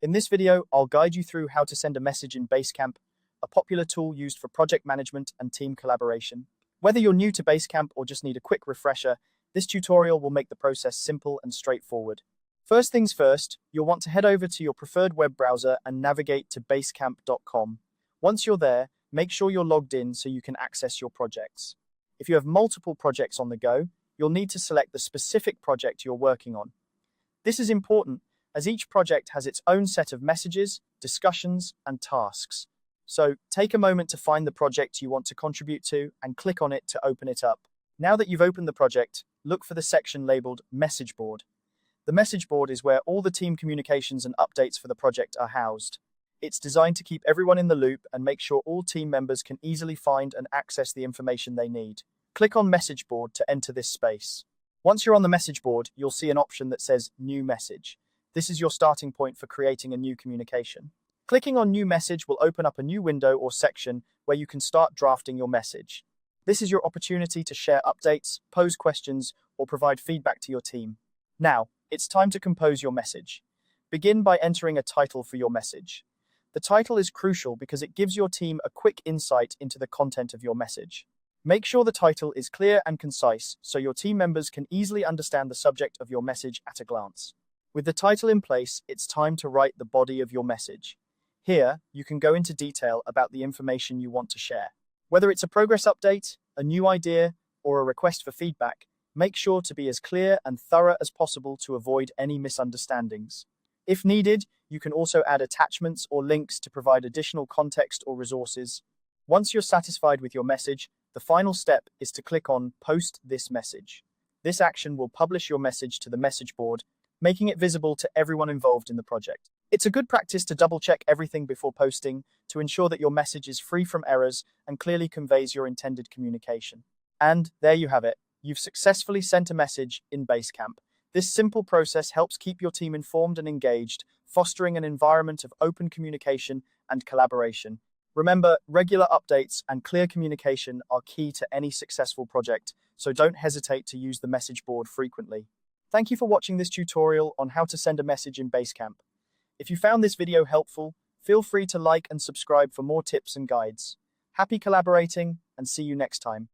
In this video, I'll guide you through how to send a message in Basecamp, a popular tool used for project management and team collaboration. Whether you're new to Basecamp or just need a quick refresher, this tutorial will make the process simple and straightforward. First things first, you'll want to head over to your preferred web browser and navigate to basecamp.com. Once you're there, make sure you're logged in so you can access your projects. If you have multiple projects on the go, you'll need to select the specific project you're working on. This is important as each project has its own set of messages, discussions, and tasks. So take a moment to find the project you want to contribute to and click on it to open it up. Now that you've opened the project, look for the section labeled Message Board. The message board is where all the team communications and updates for the project are housed. It's designed to keep everyone in the loop and make sure all team members can easily find and access the information they need. Click on Message Board to enter this space. Once you're on the message board, you'll see an option that says New Message. This is your starting point for creating a new communication. Clicking on New Message will open up a new window or section where you can start drafting your message. This is your opportunity to share updates, pose questions, or provide feedback to your team. Now, it's time to compose your message. Begin by entering a title for your message. The title is crucial because it gives your team a quick insight into the content of your message. Make sure the title is clear and concise so your team members can easily understand the subject of your message at a glance. With the title in place, it's time to write the body of your message. Here, you can go into detail about the information you want to share. Whether it's a progress update, a new idea, or a request for feedback, make sure to be as clear and thorough as possible to avoid any misunderstandings. If needed, you can also add attachments or links to provide additional context or resources. Once you're satisfied with your message, the final step is to click on Post this message. This action will publish your message to the message board, making it visible to everyone involved in the project. It's a good practice to double-check everything before posting to ensure that your message is free from errors and clearly conveys your intended communication. And there you have it. You've successfully sent a message in Basecamp. This simple process helps keep your team informed and engaged, fostering an environment of open communication and collaboration. Remember, regular updates and clear communication are key to any successful project, so don't hesitate to use the message board frequently. Thank you for watching this tutorial on how to send a message in Basecamp. If you found this video helpful, feel free to like and subscribe for more tips and guides. Happy collaborating, and see you next time.